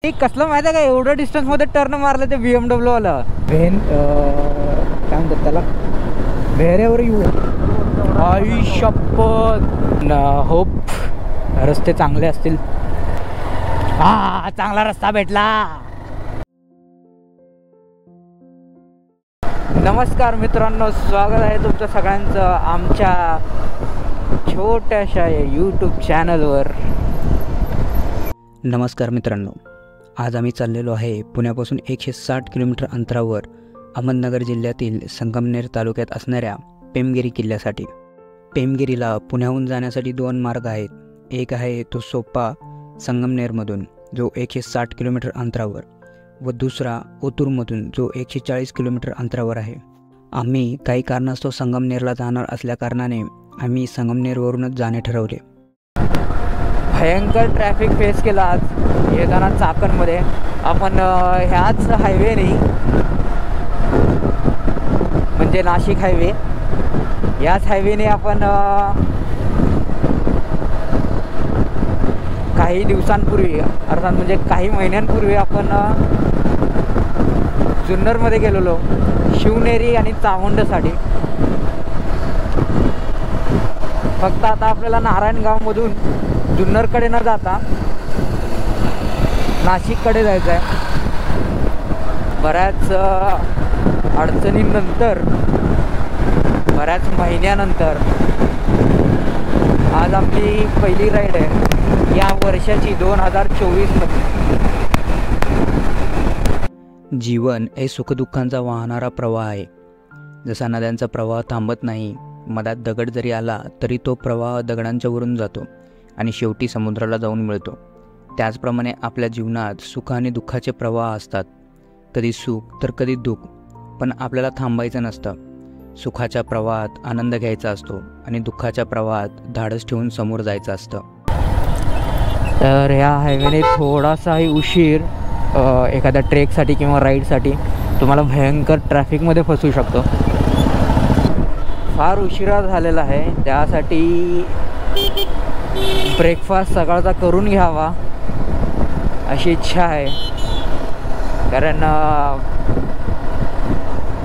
कसलं माहिती आहे का, एवढं डिस्टन्स मध्ये टर्न मारलं ते BMW वाला काय म्हणतात त्याला, वेरेवर यू आई शपथ. होप रस्ते चांगले असतील. हा चांगला रस्ता भेटला. नमस्कार मित्रांनो, स्वागत आहे तुमचं सगळ्यांचं आमच्या छोट्याशा यूट्यूब चॅनलवर. नमस्कार मित्रांनो, आज आम्ही चाललेलो आहे पुण्यापासून 160 किलोमीटर अंतरावर अहमदनगर जिल्ह्यातील संगमनेर तालुक्यात असणाऱ्या पेमगिरी किल्ल्यासाठी. पेमगिरीला पुण्याहून जाण्यासाठी 2 मार्ग आहेत. एक आहे तो सोप्पा संगमनेरमधून जो 160 किलोमीटर अंतरावर व दुसरा ओतूरमधून जो 140 किलोमीटर अंतरावर आहे. आम्ही काही कारणास्तव संगमनेरला जाणार असल्याकारणाने आम्ही संगमनेरवरूनच जाणे ठरवले. भयंकर ट्रॅफिक फेस केला आज येताना चाकणमध्ये. आपण ह्याच हायवेने म्हणजे नाशिक हायवे, याच हायवेने आपण काही दिवसांपूर्वी अर्थात म्हणजे काही महिन्यांपूर्वी आपण जुन्नरमध्ये गेलेलो शिवनेरी आणि चामुंडसाठी. फक्त आता आपल्याला नारायणगावमधून जुन्नरकडे न जाता नाशिककडे जायचं आहे. बऱ्याच अडचणींनंतर, बऱ्याच महिन्यानंतर आज आपली पहिली राईड आहे या वर्षाची 2024मध्ये. जीवन हे सुखदुःखांचा वाहणारा प्रवाह आहे. जसा नद्यांचा प्रवाह थांबत नाही, मधात दगड जरी आला तरी तो प्रवाह दगडांच्या वरून जातो आणि शेवटी समुद्राला जाऊन मिळतो. त्याचप्रमाणे आपल्या जीवनात सुख आणि दुःखाचे प्रवाह असतात. कधी सुख तर कधी दुःख, पण आपल्याला थांबायचं नसतं. सुखाच्या प्रवाहात आनंद घ्यायचा असतो आणि दुःखाच्या प्रवाहात धाडस ठेवून समोर जायचं असतं. तर ह्या हायवेने थोडासाही उशीर एखाद्या ट्रेकसाठी किंवा राईडसाठी तुम्हाला भयंकर ट्रॅफिकमध्ये फसवू शकतो. फार उशिरा झालेला आहे, त्यासाठी ब्रेकफास्ट सकाळचा करून घ्यावा अशी इच्छा आहे. कारण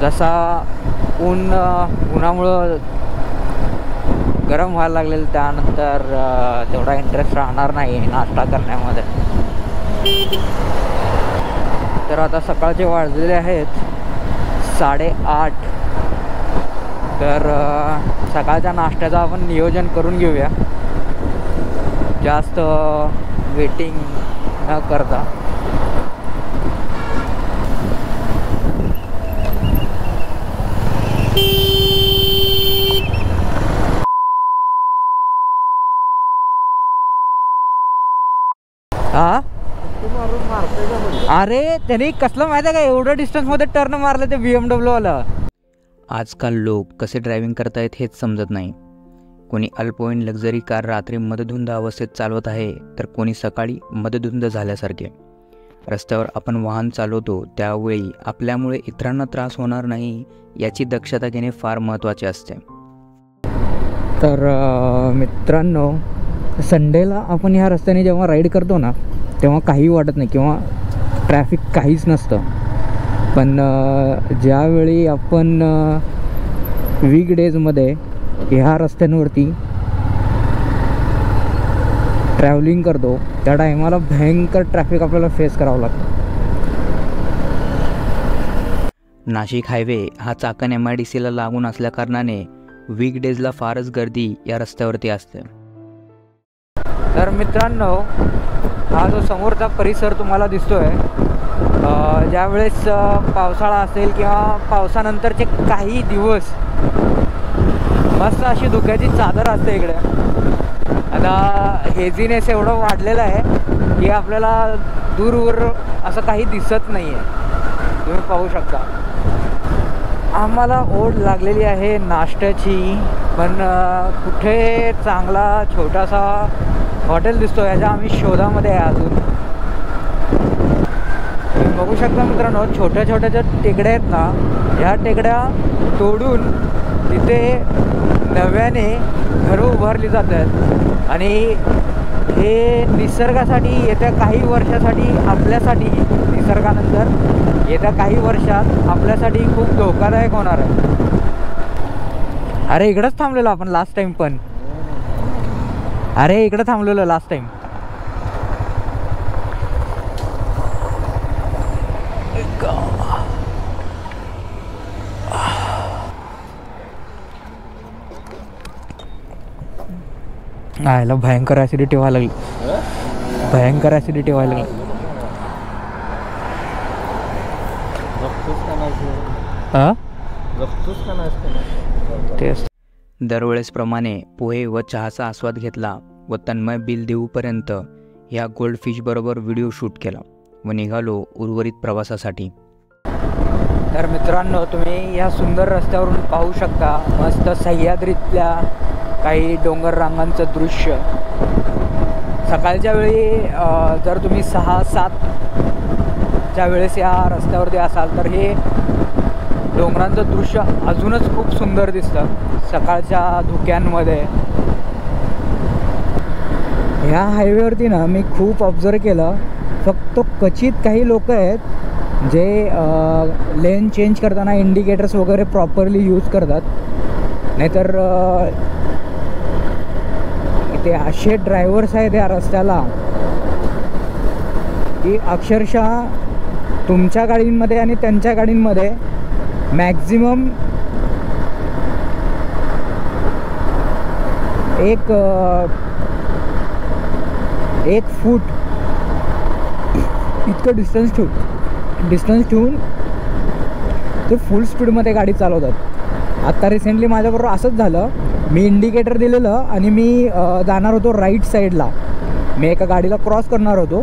जसा उन्हामुळं गरम व्हायला लागलेलं, त्यानंतर तेवढा इंटरेस्ट राहणार नाही नाश्ता करण्यामध्ये. तर आता सकाळचे वाजलेले आहेत 8:30. तर सकाळच्या नाश्त्याचं आपण नियोजन करून घेऊया, जास्त वेटिंग न करता. हा अरे त्यांनी कसलं माहिती आहे का, एवढं डिस्टन्समध्ये टर्न मारलं ते BMW वाला. आजकाल लोक कसे ड्रायव्हिंग करतायत हेच समजत नाही. कोणी अल्पवयीन लक्झरी कार रात्री मदधुंद अवस्थेत चालवत आहे, तर कोणी सकाळी मदधुंद झाल्यासारखे. रस्त्यावर आपण वाहन चालवतो त्यावेळी आपल्यामुळे इतरांना त्रास होणार नाही याची दक्षता घेणे फार महत्त्वाचे असते. तर मित्रांनो, संडेला आपण ह्या रस्त्याने जेव्हा राईड करतो ना तेव्हा काही वाटत नाही किंवा ट्रॅफिक काहीच नसतं. पण ज्यावेळी आपण वीकडेजमध्ये ह्या रस्त्यांवरती ट्रॅव्हलिंग करतो त्या टायमाला भयंकर ट्रॅफिक आपल्याला फेस करावं लागतं. नाशिक हायवे हा चाकण MIDCला लागून असल्याकारणाने वीकडेजला फारच गर्दी या रस्त्यावरती असते. तर मित्रांनो, हा जो समोरचा परिसर तुम्हाला दिसतोय, ज्यावेळेस पावसाळा असेल किंवा पावसानंतरचे काही दिवस मस्त अशी धुक्याची चादर असते इकडे. आता हेझीनेस एवढं वाढलेलं आहे की आपल्याला दूरवर असं काही दिसत नाही आहे, तुम्ही पाहू शकता. आम्हाला ओढ लागलेली आहे नाश्त्याची, पण कुठे चांगला छोटासा हॉटेल दिसतो याच्या आम्ही शोधामध्ये आहे अजून. तुम्ही बघू शकता मित्रांनो, छोट्या छोट्या ज्या टेकड्या आहेत ना, ह्या टेकड्या तोडून तिथे नव्याने घरं उभारली जात आहेत आणि हे निसर्गासाठी येत्या काही वर्षासाठी आपल्यासाठी, निसर्गानंतर येत्या काही वर्षात आपल्यासाठी खूप धोकादायक होणार आहे. अरे इकडंच थांबलेलो आपण लास्ट टाइम पण. अरे इकडं थांबलेलो लास्ट टाइम. आयला भयंकर ॲसिडिटी व्हायला लागली, भयंकर ॲसिडिटी व्हायला लागली. तेच दरवेळेसप्रमाणे पोहे व चहाचा आस्वाद घेतला व तन्मय बिल देऊपर्यंत या गोल्ड फिशबरोबर व्हिडिओ शूट केला व निघालो उर्वरित प्रवासासाठी. तर मित्रांनो, तुम्ही या सुंदर रस्त्यावरून पाहू शकता मस्त सह्याद्रीतल्या काही डोंगर रांगांचं दृश्य. सकाळच्या वेळी जर तुम्ही 6-7च्या वेळेस या रस्त्यावरती असाल तर हे डोंगरांचं दृश्य अजूनच खूप सुंदर दिसतं सकाळच्या धुक्यांमध्ये. ह्या हायवेवरती ना मी खूप ऑब्झर्व केलं, फक्त क्वचित काही लोक आहेत जे लेन चेंज करताना इंडिकेटर्स वगैरे प्रॉपरली यूज करतात. नाहीतर ते असे ड्रायव्हर्स आहेत या रस्त्याला की अक्षरशः तुमच्या गाडींमध्ये आणि त्यांच्या गाडींमध्ये मॅक्झिमम एक फूट इतकं डिस्टन्स ठेवून ते फुल स्पीडमध्ये गाडी चालवतात. आत्ता रिसेंटली माझ्याबरोबर असंच झालं. मी इंडिकेटर दिलेलं आणि मी जाणार होतो राईट साईडला. मी एका गाडीला क्रॉस करणार होतो,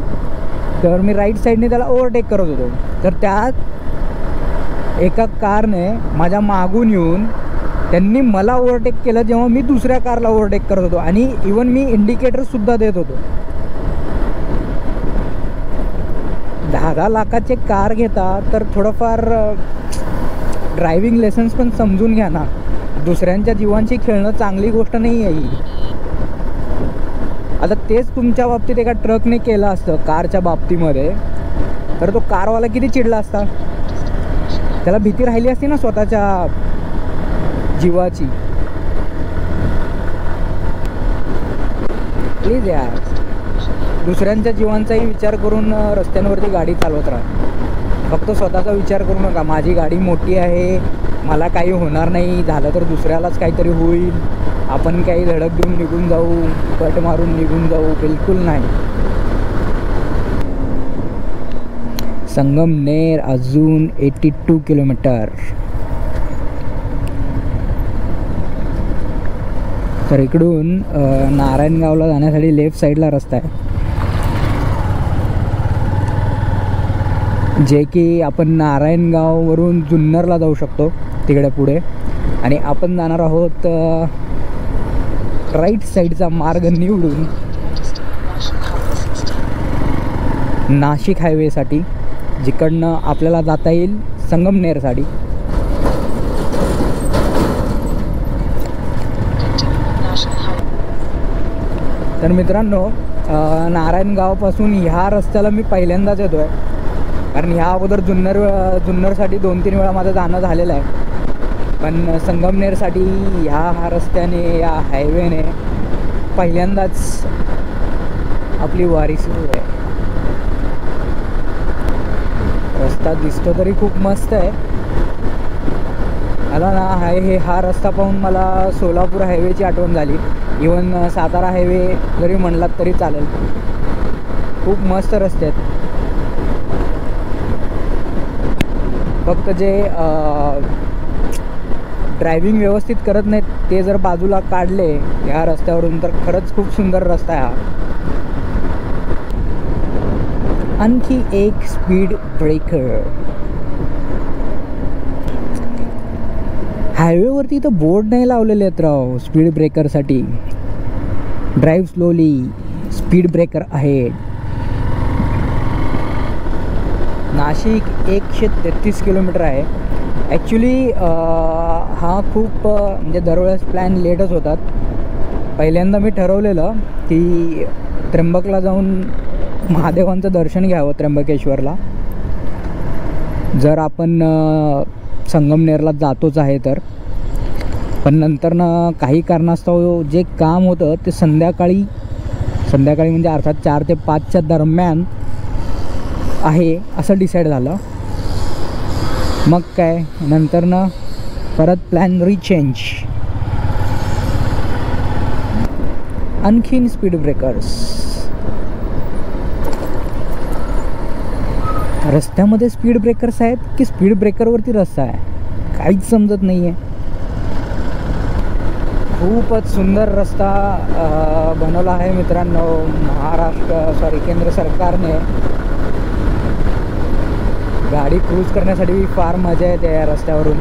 तर मी राईट साईडने त्याला ओव्हरटेक करत होतो. तर त्यात एका कारने माझ्या मागून येऊन त्यांनी मला ओव्हरटेक केलं जेव्हा मी दुसऱ्या कारला ओव्हरटेक करत होतो, आणि इवन मी इंडिकेटरसुद्धा देत होतो. 10 लाखाचे कार घेता तर थोडंफार ड्रायव्हिंग लेसन्स पण समजून घ्या ना. दुसऱ्यांच्या जीवांशी खेळणं चांगली गोष्ट नाही आहे ही. आता तेच तुमच्या बाबतीत एका ट्रकने केलं असतं कारच्या बाबतीमध्ये, तर तो कारवाला किती चिडला असता. त्याला भीती राहिली असती ना स्वतःच्या जीवाची. प्लीज यार, दुसऱ्यांच्या जीवांचाही विचार करून रस्त्यांवरती गाडी चालवत राहा. फक्त स्वतःचा विचार करू नका, माझी गाडी मोठी आहे, मला काही होणार नाही, झालं तर दुसऱ्यालाच काहीतरी होईल, आपण काही धडक देऊन निघून जाऊ, कट मारून निघून जाऊ. बिलकुल नाही. संगमनेर अजून 82 किलोमीटर. तर इकडून नारायणगावला जाण्यासाठी लेफ्ट साईडला रस्ता आहे, जे की आपण नारायणगाववरून जुन्नरला जाऊ शकतो तिकडे पुढे. आणि आपण जाणार आहोत राईट साईडचा मार्ग निवडून नाशिक हायवेसाठी, जिकडनं आपल्याला जाता येईल संगमनेरसाठी. तर मित्रांनो, नारायणगावपासून ह्या रस्त्याला मी पहिल्यांदाच येतो आहे, कारण ह्या अगोदर जुन्नरसाठी 2-3 वेळा माझं जाणं झालेलं आहे. पण संगमनेरसाठी ह्या रस्त्याने, या हायवेने पहिल्यांदाच आपली वारी सुरू आहे. रस्ता दिसतो तरी खूप मस्त आहे. मला ना हा रस्ता पाहून मला सोलापूर हायवेची आठवण झाली. इवन सातारा हायवे जरी म्हणलात तरी चालेल. खूप मस्त रस्ते आहेत. फक्त जे ड्रायव्हिंग व्यवस्थित करत नाहीत ते जर बाजूला काढले ह्या रस्त्यावरून तर खरंच खूप सुंदर रस्ता आहे हा. आणखी एक स्पीड ब्रेकर. हायवेवरती तर बोर्ड नाही लावलेले आहेत राव स्पीड ब्रेकरसाठी. ड्राईव्ह स्लोली, स्पीड ब्रेकर आहे. नाशिक 133 किलोमीटर आहे. ॲक्च्युली हा खूप म्हणजे दरवेळेस प्लॅन लेटच होतात. पहिल्यांदा मी ठरवलेलं की त्र्यंबकला जाऊन महादेवांचं दर्शन घ्यावं त्र्यंबकेश्वरला, जर आपण संगमनेरला जातोच आहे तर. पण नंतर काही कारणास्तव जे काम होतं ते संध्याकाळी म्हणजे अर्थात 4 ते 5च्या दरम्यान आहे असं डिसाईड झालं. मग काय नंतर परत प्लॅन रिचेंज. आणखीन स्पीड ब्रेकर्स. रस्त्यामध्ये स्पीड ब्रेकर्स आहेत की स्पीड ब्रेकरवरती रस्ता आहे, काहीच समजत नाही आहे. खूपच सुंदर रस्ता बनवला आहे मित्रांनो केंद्र सरकारने. गाडी क्रूज करण्यासाठी फार मजा येते या रस्त्यावरून.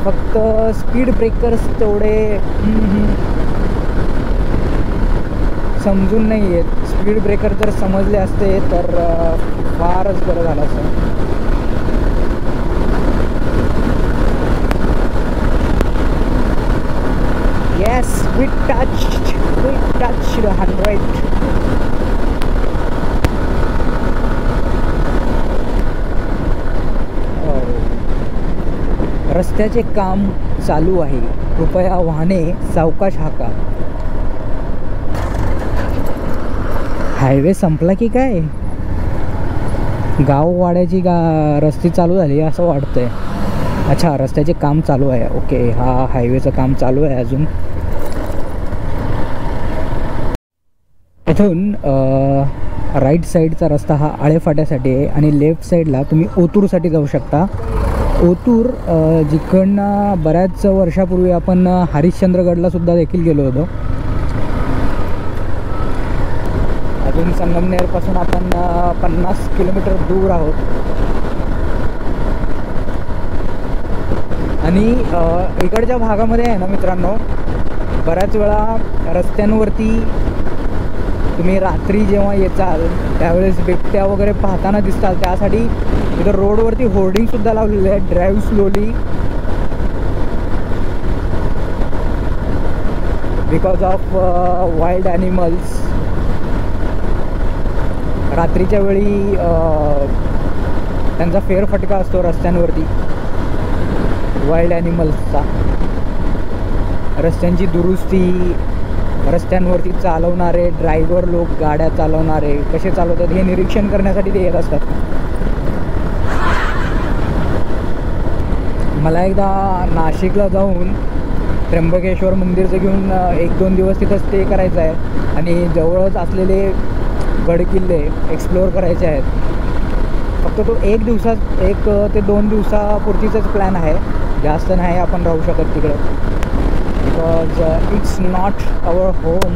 फक्त स्पीड ब्रेकर्स तेवढे समजून नाही आहेत. स्पीड ब्रेकर जर समजले असते तर फारच बरं झालं असतं. Yes, we touched 100. रस्त्याचे काम चालू आहे, कृपया वाहने सावकाश हाका. हायवे संपला की काय? गाववाड्याची रस्ते चालू झाली असं वाटतंय. अच्छा, रस्त्याचे काम चालू आहे. ओके, हा हायवेचं काम चालू आहे अजून. इथून राईट साईडचा रस्ता हा आळेफाट्यासाठी आहे आणि लेफ्ट साईडला तुम्ही ओतूरसाठी जाऊ शकता. ओतूर जिकडनं बऱ्याच वर्षापूर्वी आपण हरिश्चंद्रगडला सुद्धा देखील गेलो होतो. अजून संगमनेरपासून आपण 50 किलोमीटर दूर आहोत. आणि इकडच्या भागामध्ये आहे ना मित्रांनो, बऱ्याच वेळा रस्त्यांवरती तुम्ही रात्री जेव्हा येचाल त्यावेळेस बिबट्या वगैरे पाहताना दिसतात. त्यासाठी इथं रोडवरती होर्डिंगसुद्धा लावलेले आहे, drive slowly because of wild animals. रात्रीच्या वेळी त्यांचा फेरफटका असतो रस्त्यांवरती वाईल्ड ॲनिमल्सचा. रस्त्यांची दुरुस्ती, रस्त्यांवरती चालवणारे ड्रायव्हर लोक, गाड्या चालवणारे कसे चालवतात हे निरीक्षण करण्यासाठी ते येत असतात. मला एकदा नाशिकला जाऊन त्र्यंबकेश्वर मंदिरचं घेऊन 1-2 दिवस तिथं स्टे करायचं आहे आणि जवळच असलेले गडकिल्ले एक्सप्लोअर करायचे आहेत. फक्त तो 1 ते 2 दिवसापुरतीचाच प्लॅन आहे, जास्त नाही आपण राहू शकत तिकडं. Because it's not our home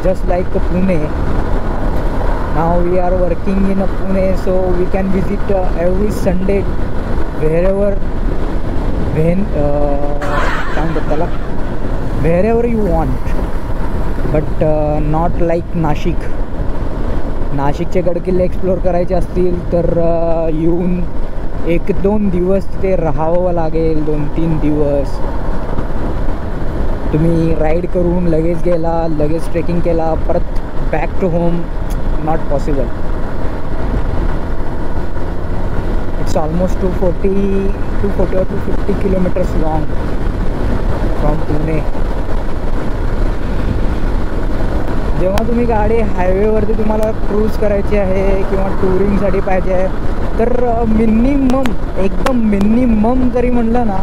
just like Pune. Now we are working in Pune, so we can visit every Sunday wherever काय म्हणतात त्याला, wherever you want, but not like Nashik. नाशिकचे गडकिल्ले एक्सप्लोअर करायचे असतील तर येऊन 1-2 दिवस तिथे राहावं लागेल. 2-3 दिवस तुम्ही राईड करून लगेच गेला, लगेच ट्रेकिंग केला, परत back to home, not possible. It's almost 240 or 250 kilometers long from Pune. जेव्हा तुम्ही गाडी हायवेवरती तुम्हाला क्रूज करायची आहे किंवा टुरिंगसाठी पाहिजे आहे तर एकदम मिनिमम जरी म्हणलं ना,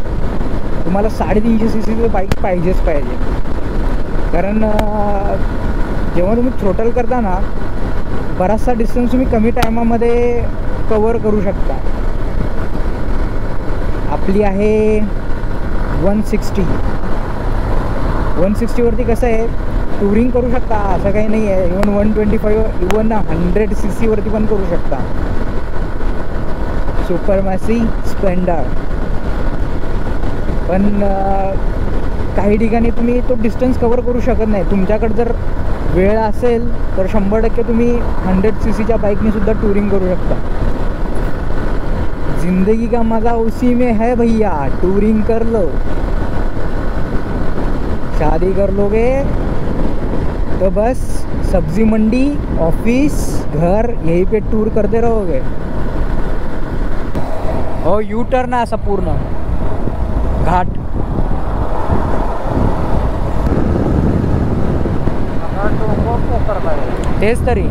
तुम्हाला 350 cc बाईक पाहिजेच पाहिजे. कारण जेव्हा तुम्ही थ्रोटल करता ना, बराचसा डिस्टन्स तुम्ही कमी टायमामध्ये कवर करू शकता. आपली आहे 160 वरती कसं आहे, टुरिंग करू शकता असं काही नाही आहे. इवन 125 इवन 100 cc वरती पण करू शकता. सुपरमॅसी, स्प्लेंडर. पण काही ठिकाणी तुम्ही तो डिस्टन्स कवर करू शकत नाही. तुमच्याकडे जर वेळ असेल तर 100% तुम्ही 100 cc बाईकने सुद्धा टूरिंग करू शकता. जिंदगी का मजा उसी में है भैया, टूरिंग कर लो. शादी कर लोगे तो बस सब्जी मंडी, ऑफिस, घर यहीं पे टूर करते रहोगे। और यू टर्न आहे असा पूर्ण घाट। तेच तरी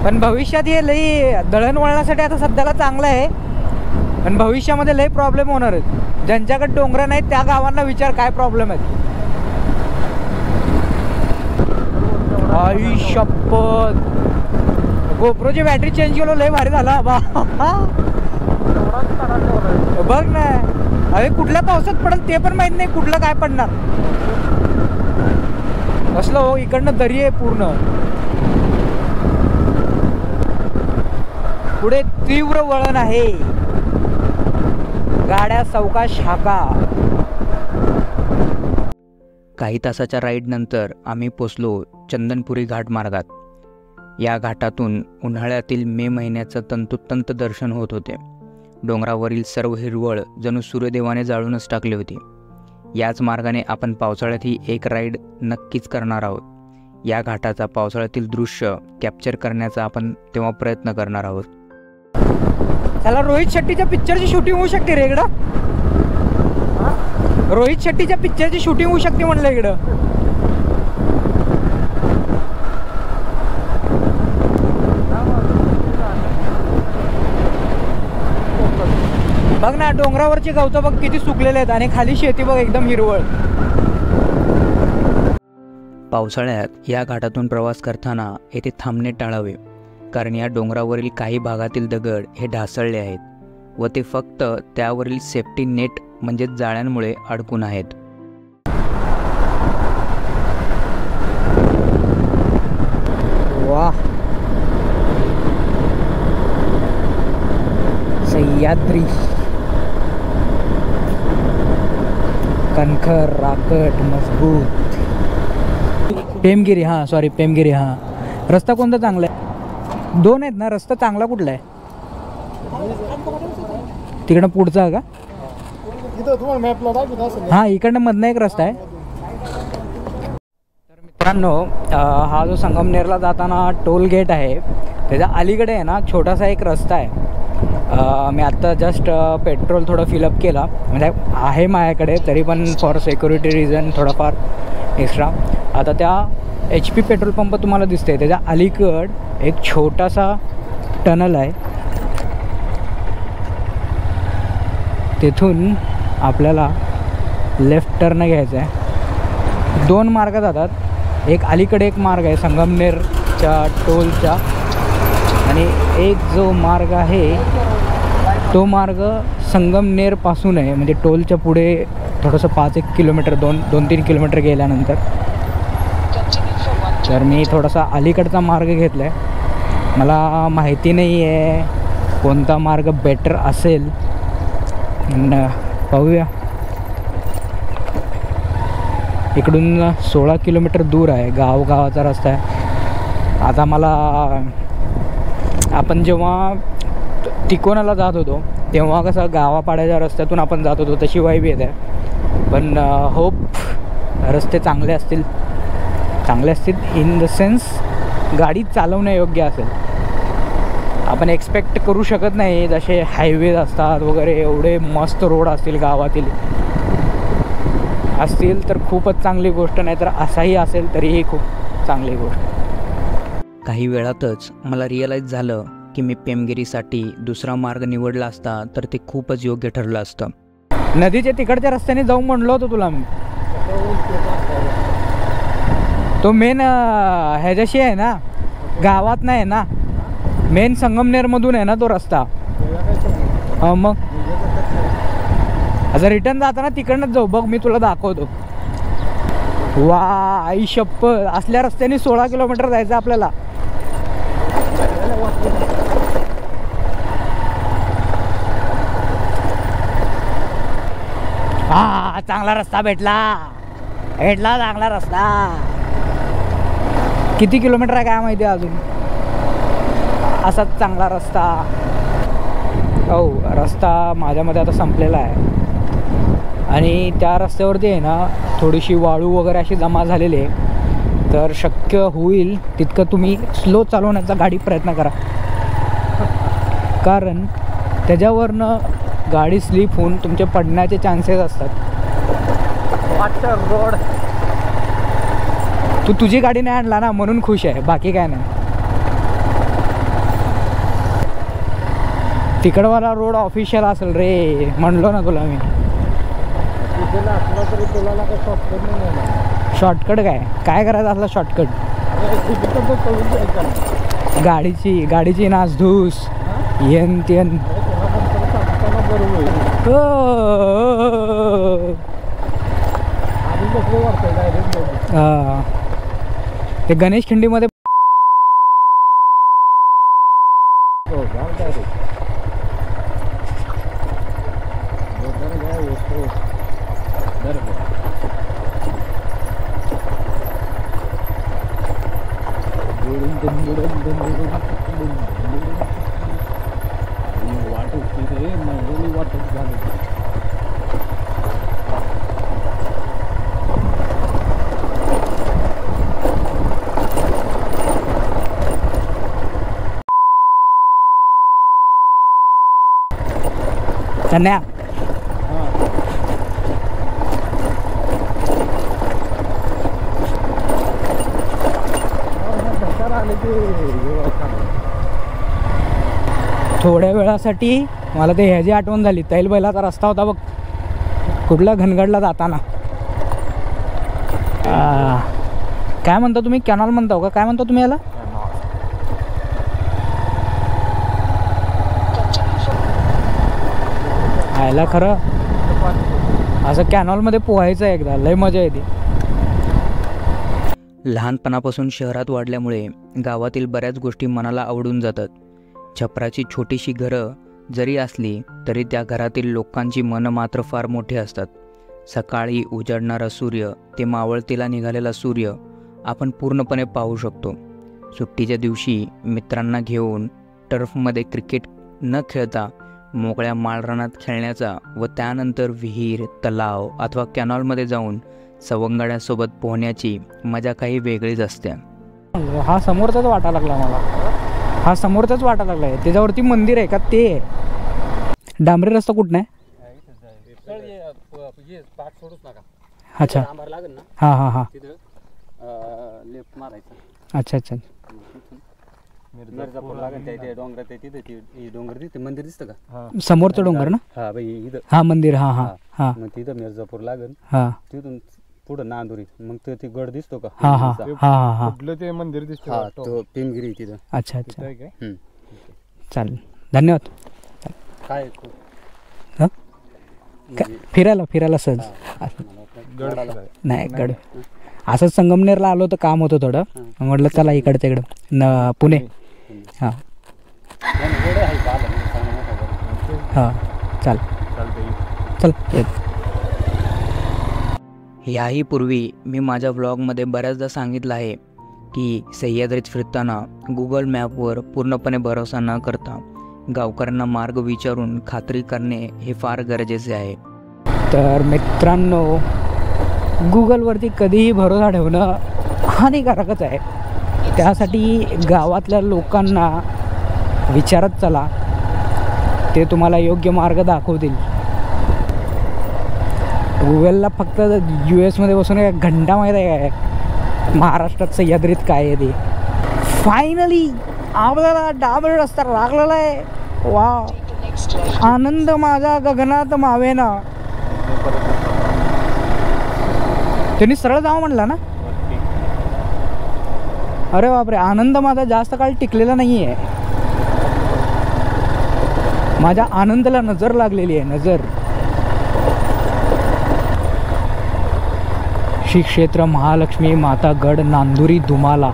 पण भविष्यात हे लई दळणवळणासाठी आता सध्याला चांगलं आहे, पण भविष्यामध्ये लई प्रॉब्लेम होणार आहेत। ज्यांच्याकडे डोंगर नाहीत त्या गावांना विचार काय प्रॉब्लेम आहेत। आई शपथ, गोप्रोची बॅटरी चेंज केलो, लई भारी झाला बा। बघ ना, अरे कुठल्या पावसात पडेल ते पण माहित नाही, कुठलं काय पडणार। असलं हो, इकडनं दरी आहे पूर्ण, पुढे तीव्र वळण आहे, गाड्या सावकाश हाका। काही तासाच्या राईडनंतर आम्ही पोचलो चंदनपुरी घाट मार्गात। या घाटातून उन्हाळ्यातील मे महिन्याचं तंतोतंत दर्शन होत होते। डोंगरावरील सर्व हिरवळ जणू सूर्यदेवाने जाळूनच टाकली होती। याच मार्गाने आपण पावसाळ्यातही एक राईड नक्कीच करणार आहोत। या घाटाचा पावसाळ्यातील दृश्य कॅप्चर करण्याचा आपण तेव्हा प्रयत्न करणार आहोत। त्याला रोहित शेट्टीच्या पिक्चरची शूटिंग होऊ शकते रे इकडं। रोहित शेट्टीच्या पिक्चरची शूटिंग होऊ शकते म्हणलं इकडं। बघ ना, डोंगरावरचे गवतं बघ किती सुकलेले आहेत आणि खाली शेती बघ एकदम हिरवळ। पावसाळ्यात या घाटातून प्रवास करताना येथे थांबणे टाळावे, कारण या डोंगरावरील काही भागातील दगड हे ढासळले आहेत व ते फक्त त्यावरील सेफ्टी नेट म्हणजे जाळ्यांमुळे अडकून आहेत। वाह, सह्याद्री, कणखर, राकट, मजबूत। पेमगिरी, हां सॉरी पेमगिरी, हां। रस्ता कोणता चांगला आहे? दोन आहेत ना, रस्ता चांगला कुठला आहे? तिकडं पुढचा का? हां, इकडनं मधनं एक रस्ता आहे। तर मित्रांनो, हा जो संगमनेरला जाताना टोल गेट आहे त्याच्या अलीकडे आहे ना छोटासा एक रस्ता आहे। मी आत्ता जस्ट पेट्रोल थोडं फिलअप केला, म्हणजे आहे माझ्याकडे, तरी पण फॉर सिक्युरिटी रिझन थोडाफार एक्स्ट्रा। आता त्या HP पेट्रोल पंप तुम्हाला दिसते, त्याच्या अलीकड एक छोटासा टनल आहे, तिथून आपल्याला लेफ्ट टर्न घ्यायचा आहे। दोन मार्ग जातात, एक अलीकडे एक मार्ग आहे संगमनेरच्या टोलचा, आणि एक जो मार्ग आहे तो मार्ग संगमनेरपासून आहे, म्हणजे टोलच्या पुढे थोडंसं 5-1 किलोमीटर 2-3 किलोमीटर गेल्यानंतर। तर मी थोडासा अलीकडचा मार्ग घेतला आहे। मला माहिती नाही आहे कोणता मार्ग बेटर असेल, पाहूया। इकडून 16 किलोमीटर दूर आहे, गावाचा रस्ता आहे। आता मला, आपण जेव्हा तिकोनाला जात होतो तेव्हा कसं गावापाड्याच्या रस्त्यातून आपण जात होतो तशी वाईब येत आहे, पण होप रस्ते चांगले असतील इन द सेन्स गाडी चालवण्यायोग्य असेल। आपण एक्सपेक्ट करू शकत नाही जसे हायवेज असतात वगैरे एवढे मस्त रोड असतील गावातील, असतील तर खूपच चांगली गोष्ट, नाही तर असाही असेल तरीही खूप चांगली गोष्ट। काही वेळातच मला रिअलाईज झालं की मी पेमगिरीसाठी दुसरा मार्ग निवडला असता तर ते खूपच योग्य ठरलं असतं। नदीच्या तिकडच्या रस्त्याने जाऊ म्हणलो होतो तुला मी, तो मेन ह्याच्याशी आहे ना, गावात नाही ना, मेन संगमनेरमधून आहे ना तो रस्ता। मग आता रिटर्न जाताना तिकडनंच जाऊ, बघ मी तुला दाखवतो। वा, आई शप्पथ, असल्या रस्त्याने 16 किलोमीटर जायचं आपल्याला। हा, चांगला रस्ता भेटला चांगला रस्ता। किती किलोमीटर आहे काय माहिती अजून, असाच चांगला रस्ता। हो, रस्ता माझ्या मते आता संपलेला आहे आणि त्या रस्त्यावरती आहे ना थोडीशी वाळू वगैरे अशी जमा झालेली आहे, तर शक्य होईल तितकं तुम्ही स्लो चालवण्याचा गाडी प्रयत्न करा, कारण त्याच्यावरनं गाडी स्लिप होऊन तुमचे पडण्याचे चान्सेस असतात. Water road. तू तुझी गाडी नाही आणला ना म्हणून खुश आहे, बाकी काय नाही. तिकडवाला रोड ऑफिशियल असेल रे, म्हणलो ना तुला मी. तरी तुला काय शॉर्टकट नाही. शॉर्टकट काय करायचं असला शॉर्टकट? गाडीची नासधूस येन तेन. ते गणेश खिंडीमध्ये धन्या थोड्या वेळासाठी मला ते ह्याची आठवण झाली. तैल बैलाचा रस्ता होता बघ कुठला घनगडला जाताना. काय म्हणता तुम्ही? कॅनॉल म्हणता का? काय म्हणता तुम्ही याला? आयला खरं असं कॅनॉलमध्ये पोहायचं एकदा, लय मजा येते. लहानपणापासून शहरात वाढल्यामुळे गावातील बऱ्याच गोष्टी मनाला आवडून जातात. छपराची छोटीशी घरं जरी असली तरी त्या घरातील लोकांची मनं मात्र फार मोठी असतात. सकाळी उजाडणारा सूर्य ते मावळतीला निघालेला सूर्य आपण पूर्णपणे पाहू शकतो. सुट्टीच्या दिवशी मित्रांना घेऊन टर्फमध्ये क्रिकेट न खेळता मोकळ्या माळरानात खेळण्याचा व त्यानंतर विहीर, तलाव अथवा कॅनॉलमध्ये जाऊन सवंगड्यांसोबत पोहण्याची मजा काही वेगळीच असते. हा समोरचाच वाटा लागला मला, हा समोरचाच वाटा लागला आहे. त्याच्यावरती मंदिर आहे का? ते डांबरी रस्ता कुठं आहे? अच्छा हां हां हां अच्छा अच्छा डोंगर दिसते, मंदिर दिसतं का समोरचं डोंगर ना? हा भाई इथं. हा मंदिर. हा हा हा मग तिथं मिर्जापूर लागेल. हा तिथून पुढं नांदुरी, मग ते गड दिसतो का? हा हा हा हा कुठलं ते मंदिर दिसतं? हा तो पेमगिरी तिथं. अच्छा अच्छा काय चालेल, धन्यवाद. काय हा? फिरायला सहज नाही गड असंच संगमनेरला आलो तर काम होतं थोडं, म्हटलं चला इकडचं इकडं पुणे. हां हां चाल चल. याही पूर्वी मी माझ्या व्लॉगमध्ये बऱ्याचदा सांगितलं आहे की सह्याद्रीत फिरताना गुगल मॅपवर पूर्णपणे भरोसा न करता गावकऱ्यांना मार्ग विचारून खात्री करणे हे फार गरजेचे आहे. तर मित्रांनो, गुगलवरती कधीही भरोसा ठेवणं हानिकारकच आहे. त्यासाठी गावातल्या लोकांना विचारत चला, ते तुम्हाला योग्य मार्ग दाखवतील. गुगलला फक्त US मध्ये बसून एक घंटा माहीत आहे काय महाराष्ट्रात सह्याद्रीत काय आहे ते. फायनली आपल्याला डांबरी रस्ता लागलेला आहे. वा, आनंद माझा गगनात मावेना. त्यांनी सरळ जावं म्हणला ना? अरे बापरे, आनंद माझा जास्त काळ टिकलेला नाही आहे. माझ्या आनंदाला नजर लागलेली आहे, नजर. श्री क्षेत्र महालक्ष्मी माता गड नांदुरी दुमाला.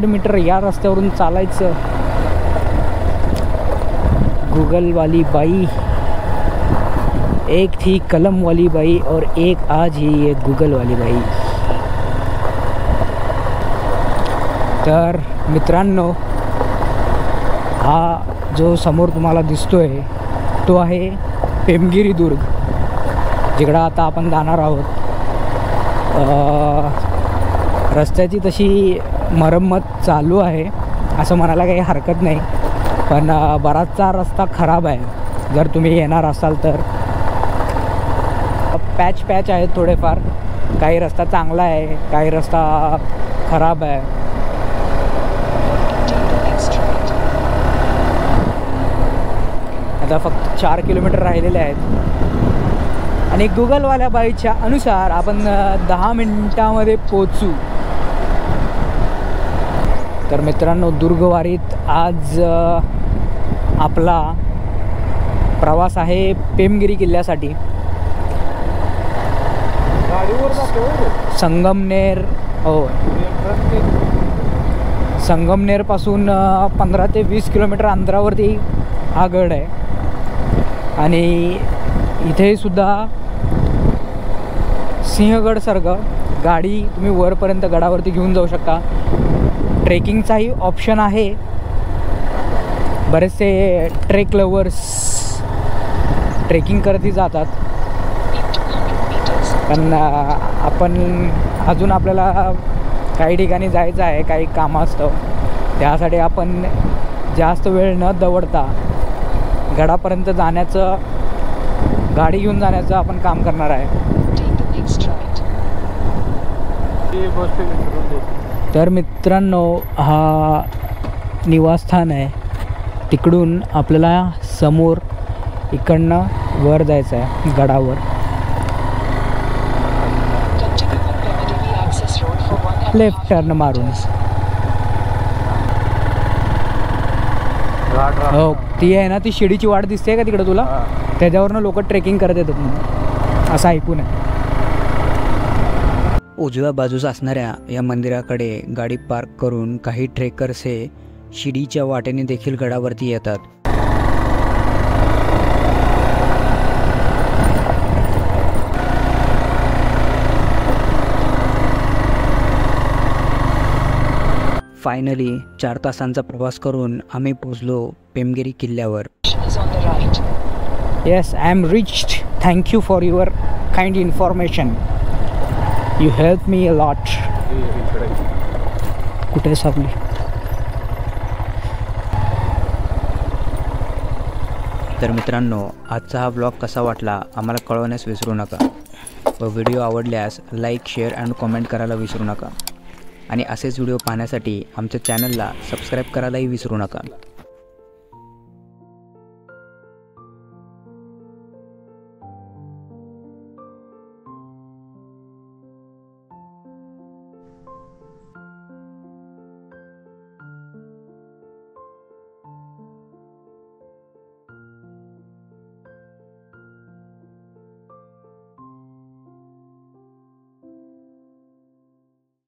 मीटर या रस्त्यावरून चालायचं. गूगल वाली बाई एक थी कलम वाली बाई और एक आज ही ये गूगल वाली बाई. तर मित्रांनो, हा जो समोर तुम्हाला दिसतोय तो आहे पेमगिरी दुर्ग, जिकडं आता आपण जाणार आहोत. रस्त्याची तशी मरम्मत चालू आहे असं म्हणायला काही हरकत नाही, पण बराचसा रस्ता खराब आहे. जर तुम्ही येणार असाल तर पॅच आहेत थोडेफार. काही रस्ता चांगला आहे, काही रस्ता खराब आहे. आता फक्त 4 किलोमीटर राहिलेले आहेत आणि गुगलवाल्या बाईच्या अनुसार आपण 10 मिनिटामध्ये पोचू. तर मित्रांनो, दुर्गवारीत आज आपला प्रवास आहे पेमगिरी किल्ल्यासाठी. संगमनेर, हो, संगमनेरपासून 15 ते 20 किलोमीटर अंतरावरती हा गड आहे. आणि इथे सुद्धा सिंहगडसारखं गाडी तुम्ही वरपर्यंत गडावरती घेऊन जाऊ शकता. ट्रेकिंगचाही ऑप्शन आहे. बरेचसे ट्रेक लवर्स ट्रेकिंग करती जातात, पण आपण अजून आपल्याला काही ठिकाणी जायचं आहे, काही कामं असतं. त्यासाठी आपण जास्त वेळ न दवडता गडापर्यंत जाण्याचं, गाडी घेऊन जाण्याचं आपण काम करणार आहे. तर मित्रांनो, हा निवासस्थान आहे. तिकडून आपल्याला समोर इकडनं वर जायचं आहे गडावर. लेफ्ट टर्न मारून, हो, ती आहे ना, ती शिडीची वाट दिसते का तिकडं तुला? त्याच्यावरनं लोक ट्रेकिंग करत येतात असं ऐकून आहे. उजव्या बाजूस असणाऱ्या या मंदिराकडे गाडी पार्क करून काही ट्रेकर्स हे शिडीच्या वाटेने देखील गडावरती येतात. फायनली 4 तासांचा प्रवास करून आम्ही पोचलो पेमगिरी किल्ल्यावर. Yes, I am reached. Thank you for your kind information. You help me a lot. कुठे सापली? तर मित्रांनो, आजचा हा ब्लॉग कसा वाटला आम्हाला कळवण्यास विसरू नका. व व्हिडिओ आवडल्यास लाईक, शेअर अँड कॉमेंट करायला विसरू नका. आणि असेच व्हिडिओ पाहण्यासाठी आमच्या चॅनलला सबस्क्राईब करायलाही विसरू नका.